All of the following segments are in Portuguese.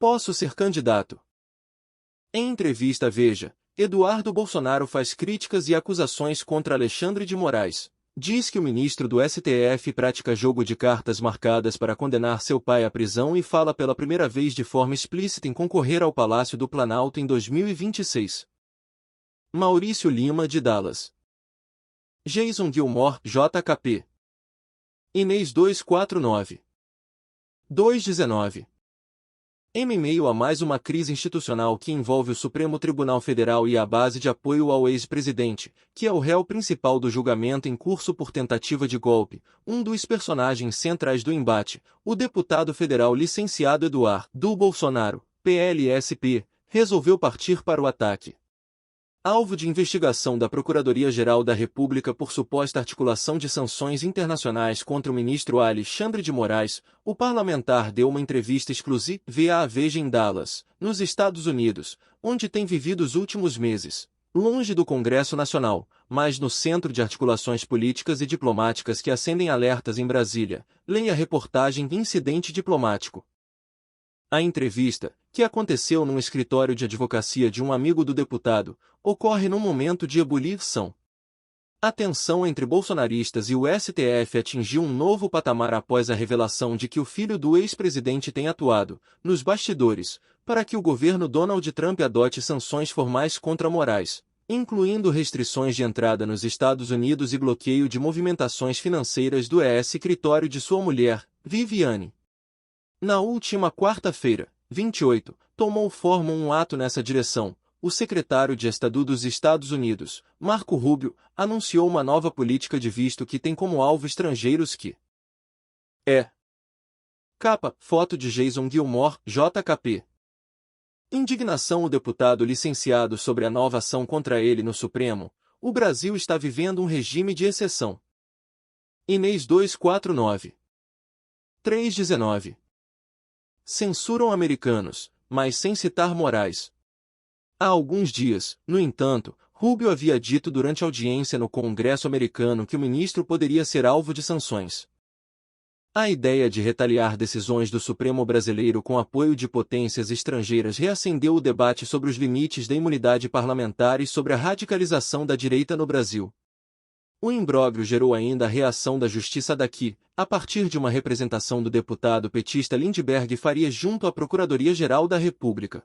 Posso ser candidato. Em entrevista à Veja, Eduardo Bolsonaro faz críticas e acusações contra Alexandre de Moraes. Diz que o ministro do STF pratica jogo de cartas marcadas para condenar seu pai à prisão e fala pela primeira vez de forma explícita em concorrer ao Palácio do Planalto em 2026. Maurício Lima de Dallas. Jason Gilmore, JKP. Inês 249. 219. Em meio a mais uma crise institucional que envolve o Supremo Tribunal Federal e a base de apoio ao ex-presidente, que é o réu principal do julgamento em curso por tentativa de golpe, um dos personagens centrais do embate, o deputado federal licenciado Eduardo Bolsonaro, PLSP, resolveu partir para o ataque. Alvo de investigação da Procuradoria-Geral da República por suposta articulação de sanções internacionais contra o ministro Alexandre de Moraes, o parlamentar deu uma entrevista exclusiva à Veja em Dallas, nos Estados Unidos, onde tem vivido os últimos meses, longe do Congresso Nacional, mas no centro de articulações políticas e diplomáticas que acendem alertas em Brasília. Leia a reportagem Incidente Diplomático. A entrevista, que aconteceu num escritório de advocacia de um amigo do deputado, ocorre num momento de ebulição. A tensão entre bolsonaristas e o STF atingiu um novo patamar após a revelação de que o filho do ex-presidente tem atuado, nos bastidores, para que o governo Donald Trump adote sanções formais contra Moraes, incluindo restrições de entrada nos Estados Unidos e bloqueio de movimentações financeiras do escritório de sua mulher, Viviane. Na última quarta-feira, 28, tomou forma um ato nessa direção. O secretário de Estado dos Estados Unidos, Marco Rubio, anunciou uma nova política de visto que tem como alvo estrangeiros que Capa, foto de Jason Gilmore, JKP. Indignação. O deputado licenciado sobre a nova ação contra ele no Supremo. O Brasil está vivendo um regime de exceção. Inês 249. 319. Censuram americanos, mas sem citar Moraes. Há alguns dias, no entanto, Rubio havia dito durante audiência no Congresso americano que o ministro poderia ser alvo de sanções. A ideia de retaliar decisões do Supremo brasileiro com apoio de potências estrangeiras reacendeu o debate sobre os limites da imunidade parlamentar e sobre a radicalização da direita no Brasil. O imbróglio gerou ainda a reação da Justiça daqui, a partir de uma representação do deputado petista Lindbergh Farias junto à Procuradoria-Geral da República.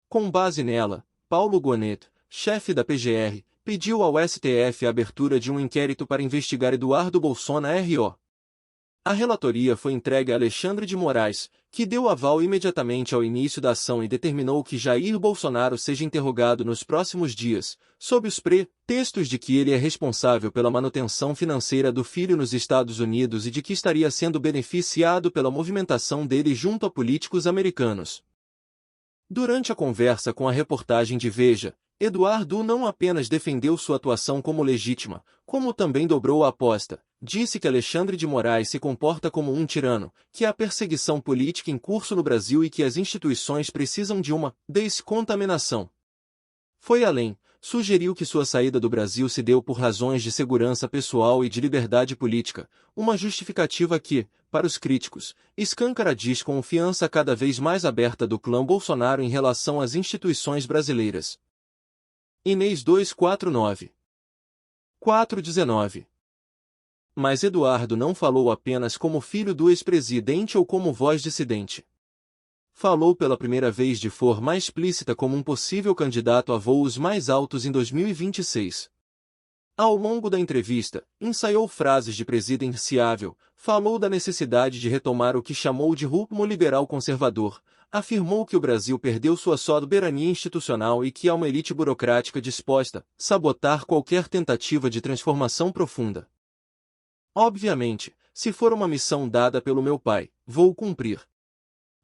Com base nela, Paulo Gonet, chefe da PGR, pediu ao STF a abertura de um inquérito para investigar Eduardo Bolsonaro. A relatoria foi entregue a Alexandre de Moraes, que deu aval imediatamente ao início da ação e determinou que Jair Bolsonaro seja interrogado nos próximos dias, sob os pretextos de que ele é responsável pela manutenção financeira do filho nos Estados Unidos e de que estaria sendo beneficiado pela movimentação dele junto a políticos americanos. Durante a conversa com a reportagem de Veja, Eduardo não apenas defendeu sua atuação como legítima, como também dobrou a aposta. Disse que Alexandre de Moraes se comporta como um tirano, que há perseguição política em curso no Brasil e que as instituições precisam de uma descontaminação. Foi além, sugeriu que sua saída do Brasil se deu por razões de segurança pessoal e de liberdade política, uma justificativa que, para os críticos, escancara a desconfiança cada vez mais aberta do clã Bolsonaro em relação às instituições brasileiras. Inês 249. 419. Mas Eduardo não falou apenas como filho do ex-presidente ou como voz dissidente. Falou pela primeira vez de forma explícita como um possível candidato a voos mais altos em 2026. Ao longo da entrevista, ensaiou frases de presidenciável, falou da necessidade de retomar o que chamou de rumo liberal conservador, afirmou que o Brasil perdeu sua soberania institucional e que há uma elite burocrática disposta a sabotar qualquer tentativa de transformação profunda. Obviamente, se for uma missão dada pelo meu pai, vou cumprir.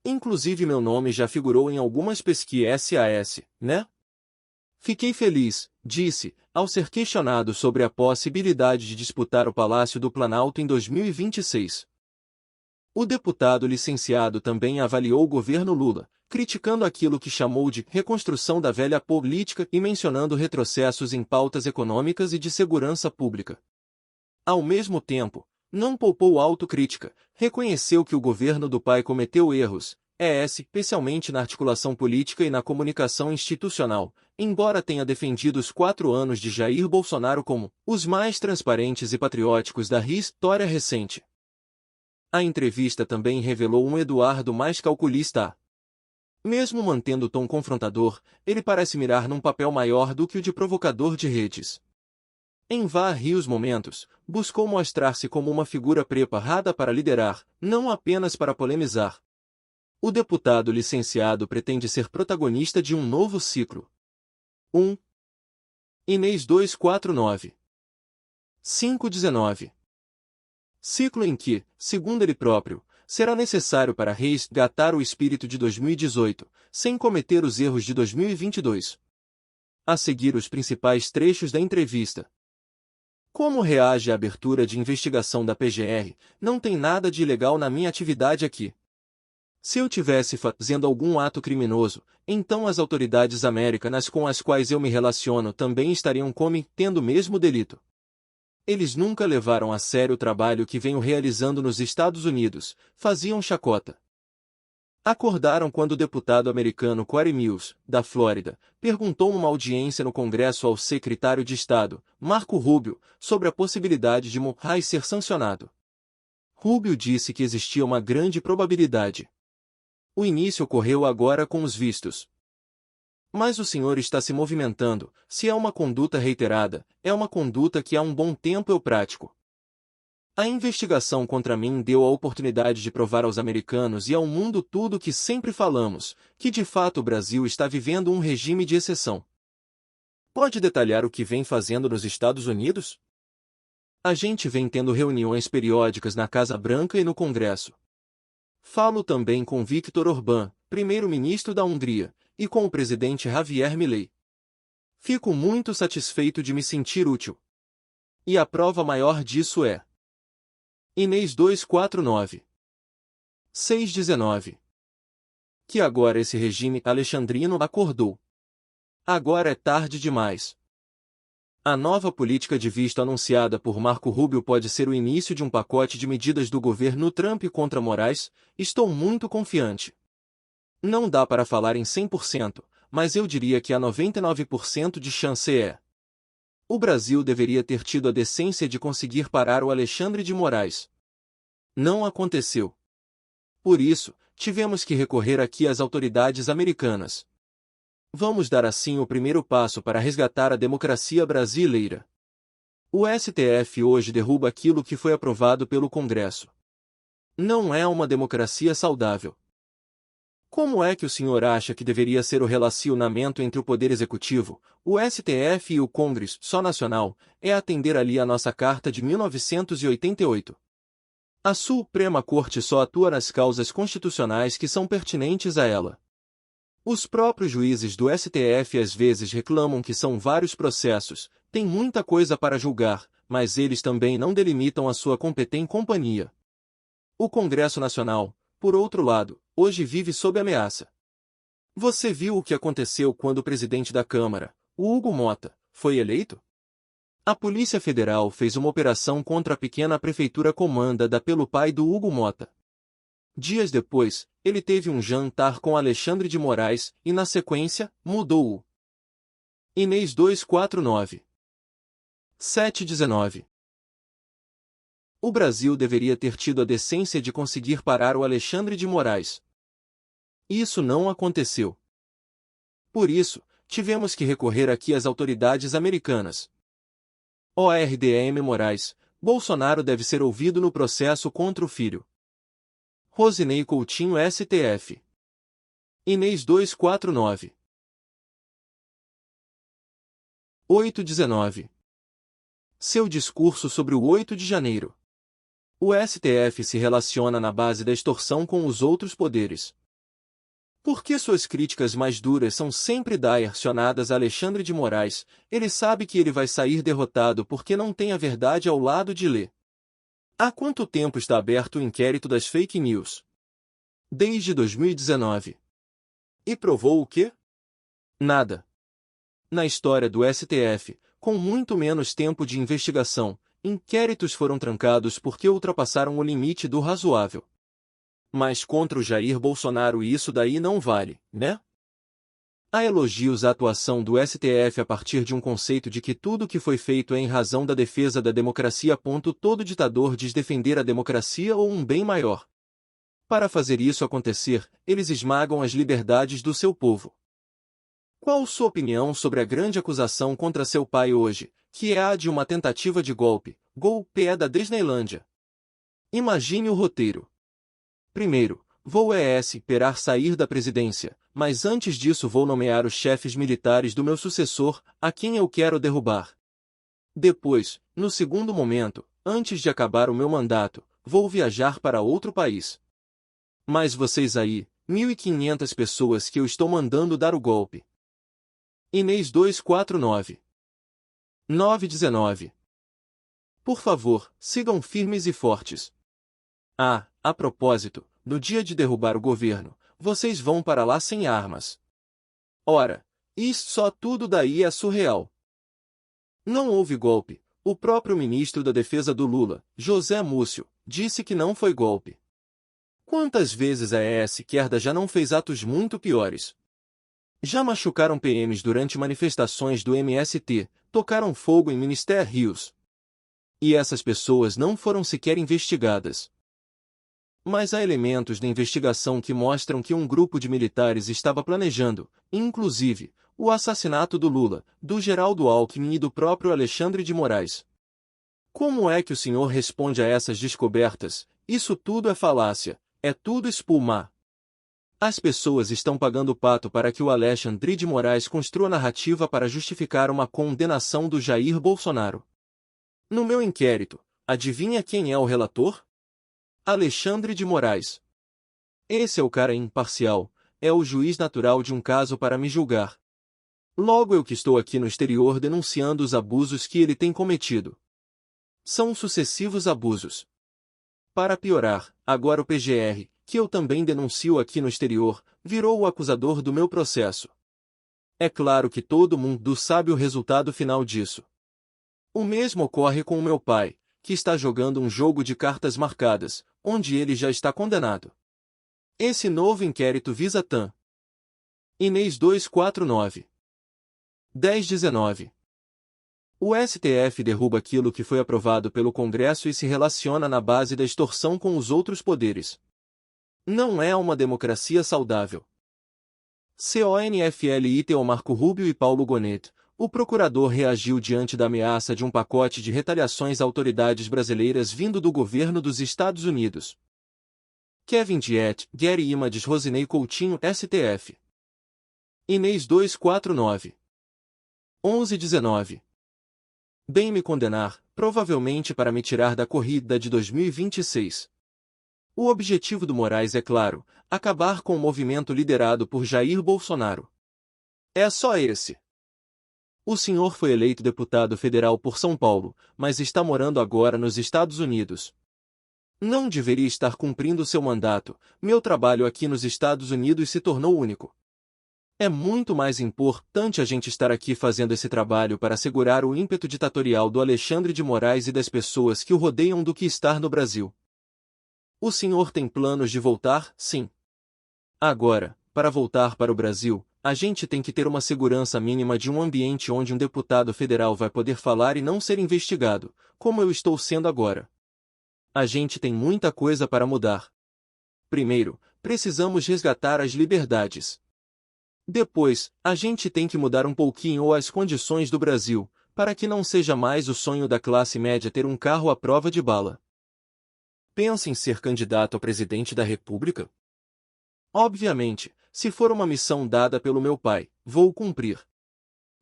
Inclusive meu nome já figurou em algumas pesquisas, né? Fiquei feliz, disse, ao ser questionado sobre a possibilidade de disputar o Palácio do Planalto em 2026. O deputado licenciado também avaliou o governo Lula, criticando aquilo que chamou de reconstrução da velha política e mencionando retrocessos em pautas econômicas e de segurança pública. Ao mesmo tempo, não poupou autocrítica, reconheceu que o governo do pai cometeu erros, especialmente na articulação política e na comunicação institucional, embora tenha defendido os 4 anos de Jair Bolsonaro como os mais transparentes e patrióticos da história recente. A entrevista também revelou um Eduardo mais calculista. Mesmo mantendo o tom confrontador, ele parece mirar num papel maior do que o de provocador de redes. Em vários momentos, buscou mostrar-se como uma figura preparada para liderar, não apenas para polemizar. O deputado licenciado pretende ser protagonista de um novo ciclo. 1. Inês 249. 519. Ciclo em que, segundo ele próprio, será necessário para resgatar o espírito de 2018, sem cometer os erros de 2022. A seguir os principais trechos da entrevista. Como reage à abertura de investigação da PGR, não tem nada de ilegal na minha atividade aqui. Se eu tivesse fazendo algum ato criminoso, então as autoridades americanas com as quais eu me relaciono também estariam cometendo o mesmo delito. Eles nunca levaram a sério o trabalho que venho realizando nos Estados Unidos, faziam chacota. Acordaram quando o deputado americano Cory Mills, da Flórida, perguntou numa audiência no Congresso ao secretário de Estado, Marco Rubio, sobre a possibilidade de Moraes ser sancionado. Rubio disse que existia uma grande probabilidade. O início ocorreu agora com os vistos. Mas o senhor está se movimentando, se é uma conduta reiterada, é uma conduta que há um bom tempo eu pratico. A investigação contra mim deu a oportunidade de provar aos americanos e ao mundo tudo o que sempre falamos, que de fato o Brasil está vivendo um regime de exceção. Pode detalhar o que vem fazendo nos Estados Unidos? A gente vem tendo reuniões periódicas na Casa Branca e no Congresso. Falo também com Viktor Orbán, primeiro-ministro da Hungria, e com o presidente Javier Milei. Fico muito satisfeito de me sentir útil. E a prova maior disso é Inês 249. 619. Que agora esse regime alexandrino acordou. Agora é tarde demais. A nova política de visto anunciada por Marco Rubio pode ser o início de um pacote de medidas do governo Trump contra Moraes, estou muito confiante. Não dá para falar em 100%, mas eu diria que há 99% de chance é. O Brasil deveria ter tido a decência de conseguir parar o Alexandre de Moraes. Não aconteceu. Por isso, tivemos que recorrer aqui às autoridades americanas. Vamos dar assim o primeiro passo para resgatar a democracia brasileira. O STF hoje derruba aquilo que foi aprovado pelo Congresso. Não é uma democracia saudável. Como é que o senhor acha que deveria ser o relacionamento entre o Poder Executivo, o STF e o Congresso só nacional, é atender ali a nossa Carta de 1988. A Suprema Corte só atua nas causas constitucionais que são pertinentes a ela. Os próprios juízes do STF às vezes reclamam que são vários processos, tem muita coisa para julgar, mas eles também não delimitam a sua competente companhia. O Congresso Nacional, por outro lado, hoje vive sob ameaça. Você viu o que aconteceu quando o presidente da Câmara, o Hugo Mota, foi eleito? A Polícia Federal fez uma operação contra a pequena prefeitura comandada pelo pai do Hugo Mota. Dias depois, ele teve um jantar com Alexandre de Moraes e, na sequência, mudou-o. Inês 249. 719. O Brasil deveria ter tido a decência de conseguir parar o Alexandre de Moraes. Isso não aconteceu. Por isso, tivemos que recorrer aqui às autoridades americanas. ORDM Moraes, Bolsonaro deve ser ouvido no processo contra o filho. Rosinei Coutinho STF. Inês 249. 819. Seu discurso sobre o 8 de janeiro. O STF se relaciona na base da extorsão com os outros poderes. Por que suas críticas mais duras são sempre direcionadas a Alexandre de Moraes? Ele sabe que ele vai sair derrotado porque não tem a verdade ao lado de ler. Há quanto tempo está aberto o inquérito das fake news? Desde 2019. E provou o quê? Nada. Na história do STF, com muito menos tempo de investigação, inquéritos foram trancados porque ultrapassaram o limite do razoável. Mas contra o Jair Bolsonaro isso daí não vale, né? Há elogios à atuação do STF a partir de um conceito de que tudo que foi feito é em razão da defesa da democracia. Todo ditador diz defender a democracia ou um bem maior. Para fazer isso acontecer, eles esmagam as liberdades do seu povo. Qual sua opinião sobre a grande acusação contra seu pai hoje, que é a de uma tentativa de golpe? Golpe é da Disneylândia. Imagine o roteiro. Primeiro, vou esperar sair da presidência, mas antes disso vou nomear os chefes militares do meu sucessor, a quem eu quero derrubar. Depois, no segundo momento, antes de acabar o meu mandato, vou viajar para outro país. Mas vocês aí, 1.500 pessoas que eu estou mandando dar o golpe. Inês 249. 919. Por favor, sigam firmes e fortes. Ah, a propósito, no dia de derrubar o governo, vocês vão para lá sem armas. Ora, isso só tudo daí é surreal. Não houve golpe. O próprio ministro da Defesa do Lula, José Múcio, disse que não foi golpe. Quantas vezes a esquerda já não fez atos muito piores? Já machucaram PMs durante manifestações do MST, tocaram fogo em ministérios. E essas pessoas não foram sequer investigadas. Mas há elementos da investigação que mostram que um grupo de militares estava planejando, inclusive, o assassinato do Lula, do Geraldo Alckmin e do próprio Alexandre de Moraes. Como é que o senhor responde a essas descobertas? Isso tudo é falácia, é tudo espuma. As pessoas estão pagando pato para que o Alexandre de Moraes construa narrativa para justificar uma condenação do Jair Bolsonaro. No meu inquérito, adivinha quem é o relator? Alexandre de Moraes. Esse é o cara imparcial, é o juiz natural de um caso para me julgar. Logo eu que estou aqui no exterior denunciando os abusos que ele tem cometido. São sucessivos abusos. Para piorar, agora o PGR, que eu também denuncio aqui no exterior, virou o acusador do meu processo. É claro que todo mundo sabe o resultado final disso. O mesmo ocorre com o meu pai, que está jogando um jogo de cartas marcadas, onde ele já está condenado. Esse novo inquérito visa TAM. Inês 249. 1019. O STF derruba aquilo que foi aprovado pelo Congresso e se relaciona na base da extorsão com os outros poderes. Não é uma democracia saudável. CONFLIT Marco Rubio e Paulo Gonet, o procurador reagiu diante da ameaça de um pacote de retaliações a autoridades brasileiras vindo do governo dos Estados Unidos. Kevin Diet, Gary Imades Rosinei Coutinho, STF. Inês 249. 1119. Bem me condenar, provavelmente para me tirar da corrida de 2026. O objetivo do Moraes é claro, acabar com o movimento liderado por Jair Bolsonaro. É só esse. O senhor foi eleito deputado federal por São Paulo, mas está morando agora nos Estados Unidos. Não deveria estar cumprindo seu mandato, meu trabalho aqui nos Estados Unidos se tornou único. É muito mais importante a gente estar aqui fazendo esse trabalho para assegurar o ímpeto ditatorial do Alexandre de Moraes e das pessoas que o rodeiam do que estar no Brasil. O senhor tem planos de voltar? Sim. Agora, para voltar para o Brasil, a gente tem que ter uma segurança mínima de um ambiente onde um deputado federal vai poder falar e não ser investigado, como eu estou sendo agora. A gente tem muita coisa para mudar. Primeiro, precisamos resgatar as liberdades. Depois, a gente tem que mudar um pouquinho as condições do Brasil, para que não seja mais o sonho da classe média ter um carro à prova de bala. Pensa em ser candidato a presidente da República? Obviamente, se for uma missão dada pelo meu pai, vou cumprir.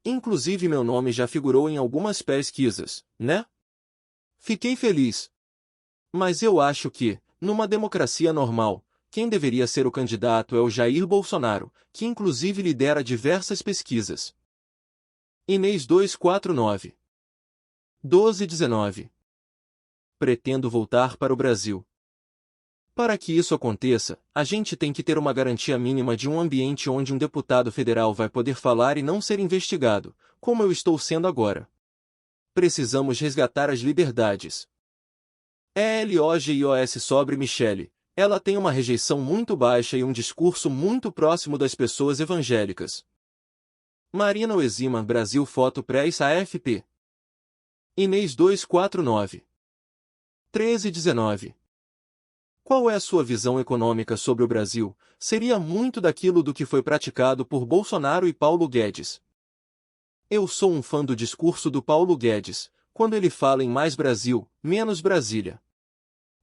Inclusive meu nome já figurou em algumas pesquisas, né? Fiquei feliz. Mas eu acho que, numa democracia normal, quem deveria ser o candidato é o Jair Bolsonaro, que inclusive lidera diversas pesquisas. Inês 249. 1219. Pretendo voltar para o Brasil. Para que isso aconteça, a gente tem que ter uma garantia mínima de um ambiente onde um deputado federal vai poder falar e não ser investigado, como eu estou sendo agora. Precisamos resgatar as liberdades. ELOGIOS sobre Michele, Ela tem uma rejeição muito baixa e um discurso muito próximo das pessoas evangélicas. Marina Oesiman Brasil Foto Press AFP. Inês 249. 1319. Qual é a sua visão econômica sobre o Brasil? Seria muito daquilo do que foi praticado por Bolsonaro e Paulo Guedes. Eu sou um fã do discurso do Paulo Guedes, quando ele fala em mais Brasil, menos Brasília.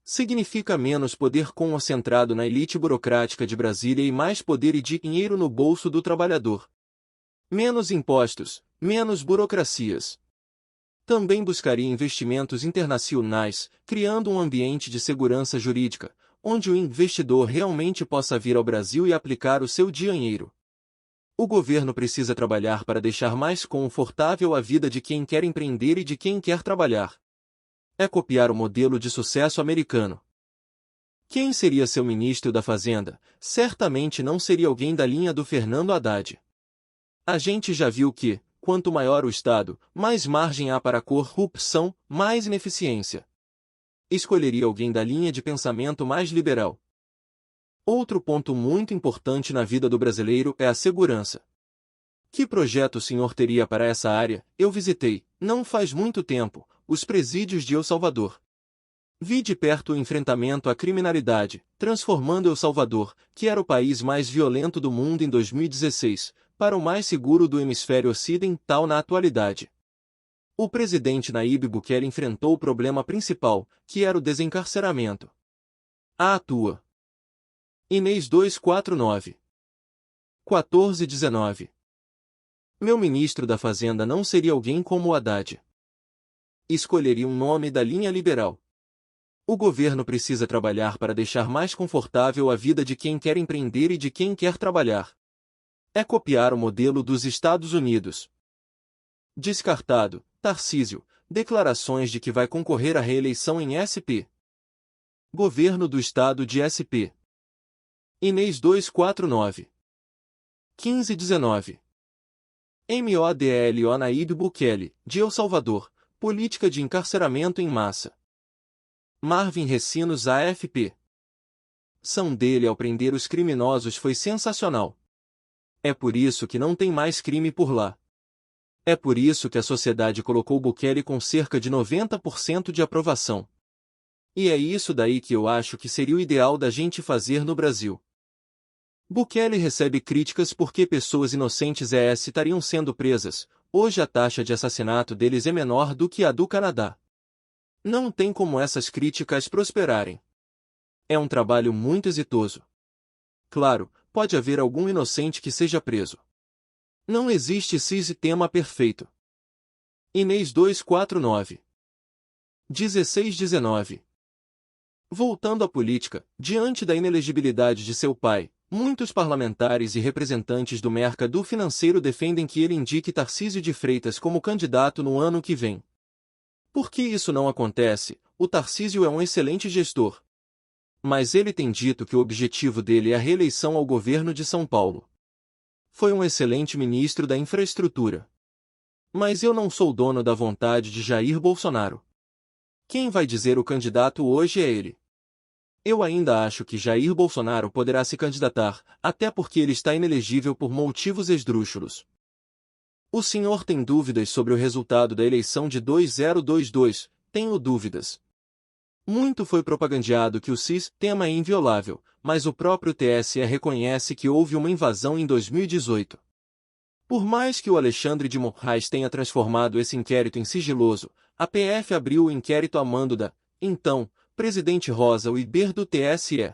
Significa menos poder concentrado na elite burocrática de Brasília e mais poder e dinheiro no bolso do trabalhador. Menos impostos, menos burocracias. Também buscaria investimentos internacionais, criando um ambiente de segurança jurídica, onde o investidor realmente possa vir ao Brasil e aplicar o seu dinheiro. O governo precisa trabalhar para deixar mais confortável a vida de quem quer empreender e de quem quer trabalhar. É copiar o modelo de sucesso americano. Quem seria seu ministro da Fazenda? Certamente não seria alguém da linha do Fernando Haddad. A gente já viu que, quanto maior o Estado, mais margem há para corrupção, mais ineficiência. Escolheria alguém da linha de pensamento mais liberal. Outro ponto muito importante na vida do brasileiro é a segurança. Que projeto o senhor teria para essa área? Eu visitei, não faz muito tempo, os presídios de El Salvador. Vi de perto o enfrentamento à criminalidade, transformando El Salvador, que era o país mais violento do mundo em 2016, para o mais seguro do hemisfério ocidental na atualidade. O presidente Nayib Bukele enfrentou o problema principal, que era o desencarceramento. A tua. Inês 249. 1419. Meu ministro da Fazenda não seria alguém como o Haddad. Escolheria um nome da linha liberal. O governo precisa trabalhar para deixar mais confortável a vida de quem quer empreender e de quem quer trabalhar. É copiar o modelo dos Estados Unidos. Descartado, Tarcísio, declarações de que vai concorrer à reeleição em SP. Governo do Estado de SP. Inês 249. 1519. MODLO Nayib Bukele, de El Salvador, política de encarceramento em massa. Marvin Recinos AFP. Ação dele ao prender os criminosos foi sensacional. É por isso que não tem mais crime por lá. É por isso que a sociedade colocou Bukele com cerca de 90% de aprovação. E é isso daí que eu acho que seria o ideal da gente fazer no Brasil. Bukele recebe críticas porque pessoas inocentes estariam sendo presas. Hoje a taxa de assassinato deles é menor do que a do Canadá. Não tem como essas críticas prosperarem. É um trabalho muito exitoso. Claro, pode haver algum inocente que seja preso. Não existe sistema perfeito. Inês 249. 1619. Voltando à política, diante da inelegibilidade de seu pai, muitos parlamentares e representantes do mercado financeiro defendem que ele indique Tarcísio de Freitas como candidato no ano que vem. Por que isso não acontece? O Tarcísio é um excelente gestor. Mas ele tem dito que o objetivo dele é a reeleição ao governo de São Paulo. Foi um excelente ministro da infraestrutura. Mas eu não sou dono da vontade de Jair Bolsonaro. Quem vai dizer o candidato hoje é ele. Eu ainda acho que Jair Bolsonaro poderá se candidatar, até porque ele está inelegível por motivos esdrúxulos. O senhor tem dúvidas sobre o resultado da eleição de 2022? Tenho dúvidas. Muito foi propagandeado que o sistema é inviolável, mas o próprio TSE reconhece que houve uma invasão em 2018. Por mais que o Alexandre de Moraes tenha transformado esse inquérito em sigiloso, a PF abriu o inquérito a mando da, então, presidente Rosa Weber do TSE.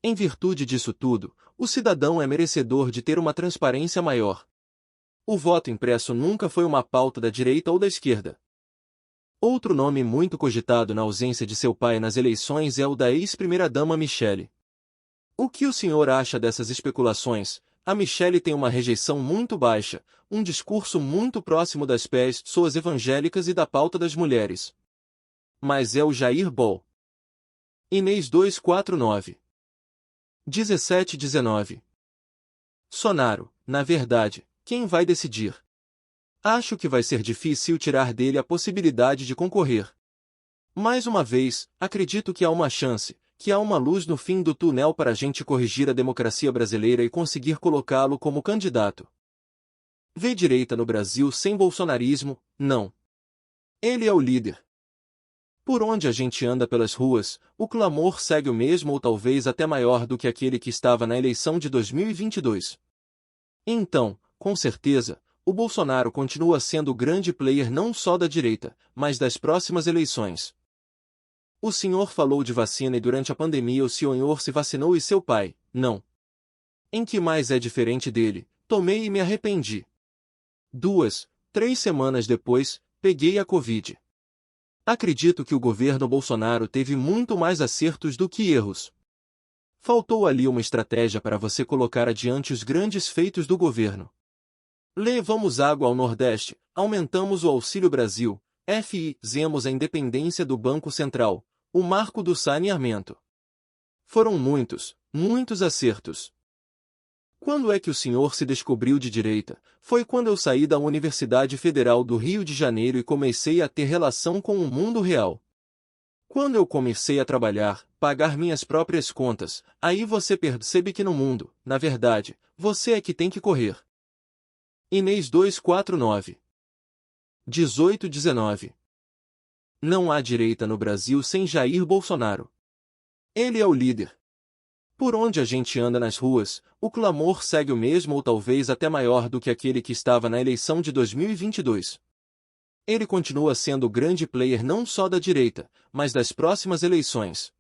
Em virtude disso tudo, o cidadão é merecedor de ter uma transparência maior. O voto impresso nunca foi uma pauta da direita ou da esquerda. Outro nome muito cogitado na ausência de seu pai nas eleições é o da ex-primeira-dama Michele. O que o senhor acha dessas especulações? A Michele tem uma rejeição muito baixa, um discurso muito próximo das pessoas evangélicas e da pauta das mulheres. Mas é o Jair Bol. Inês 249. 1719. Sonaro, na verdade, quem vai decidir? Acho que vai ser difícil tirar dele a possibilidade de concorrer. Mais uma vez, acredito que há uma chance, que há uma luz no fim do túnel para a gente corrigir a democracia brasileira e conseguir colocá-lo como candidato. Vê direita no Brasil sem bolsonarismo? Não. Ele é o líder. Por onde a gente anda pelas ruas, o clamor segue o mesmo ou talvez até maior do que aquele que estava na eleição de 2022. Então, com certeza, o Bolsonaro continua sendo o grande player não só da direita, mas das próximas eleições. O senhor falou de vacina e durante a pandemia o senhor se vacinou e seu pai, não. Em que mais é diferente dele? Tomei e me arrependi. 2, 3 semanas depois, peguei a Covid. Acredito que o governo Bolsonaro teve muito mais acertos do que erros. Faltou ali uma estratégia para você colocar adiante os grandes feitos do governo. Levamos água ao Nordeste, aumentamos o Auxílio Brasil, fizemos a independência do Banco Central, o marco do saneamento. Foram muitos, muitos acertos. Quando é que o senhor se descobriu de direita? Foi quando eu saí da Universidade Federal do Rio de Janeiro e comecei a ter relação com o mundo real. Quando eu comecei a trabalhar, pagar minhas próprias contas, aí você percebe que no mundo, na verdade, você é que tem que correr. Inês 249. 18-19. Não há direita no Brasil sem Jair Bolsonaro. Ele é o líder. Por onde a gente anda nas ruas, o clamor segue o mesmo ou talvez até maior do que aquele que estava na eleição de 2022. Ele continua sendo o grande player não só da direita, mas das próximas eleições.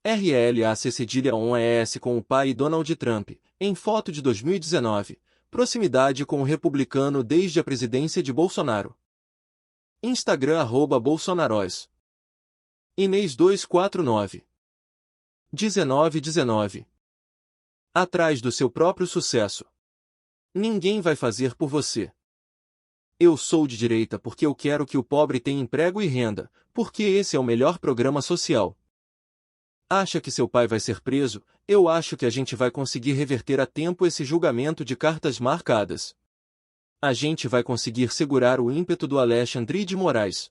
RLAC_ONS com o pai Donald Trump, em foto de 2019, proximidade com o republicano desde a presidência de Bolsonaro. Instagram @Bolsonaros. Inês 249. 19-19. Atrás do seu próprio sucesso. Ninguém vai fazer por você. Eu sou de direita porque eu quero que o pobre tenha emprego e renda, porque esse é o melhor programa social. Acha que seu pai vai ser preso? Eu acho que a gente vai conseguir reverter a tempo esse julgamento de cartas marcadas. A gente vai conseguir segurar o ímpeto do Alexandre de Moraes.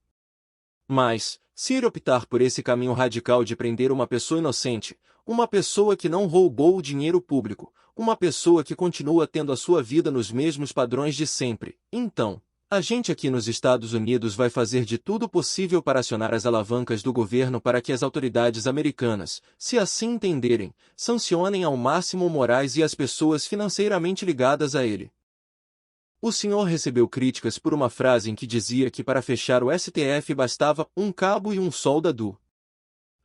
Mas, se ele optar por esse caminho radical de prender uma pessoa inocente, uma pessoa que não roubou o dinheiro público, uma pessoa que continua tendo a sua vida nos mesmos padrões de sempre, então, a gente aqui nos Estados Unidos vai fazer de tudo possível para acionar as alavancas do governo para que as autoridades americanas, se assim entenderem, sancionem ao máximo Moraes e as pessoas financeiramente ligadas a ele. O senhor recebeu críticas por uma frase em que dizia que para fechar o STF bastava um cabo e um soldado.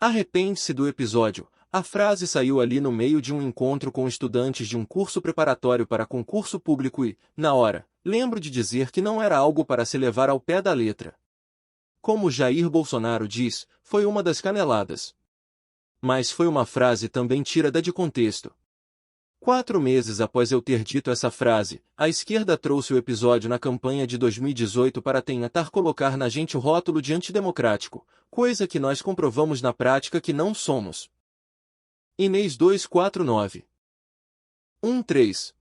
Arrepende-se do episódio. A frase saiu ali no meio de um encontro com estudantes de um curso preparatório para concurso público e, na hora, lembro de dizer que não era algo para se levar ao pé da letra. Como Jair Bolsonaro diz, foi uma das caneladas. Mas foi uma frase também tirada de contexto. 4 meses após eu ter dito essa frase, a esquerda trouxe o episódio na campanha de 2018 para tentar colocar na gente o rótulo de antidemocrático, coisa que nós comprovamos na prática que não somos. Inês 249. 13.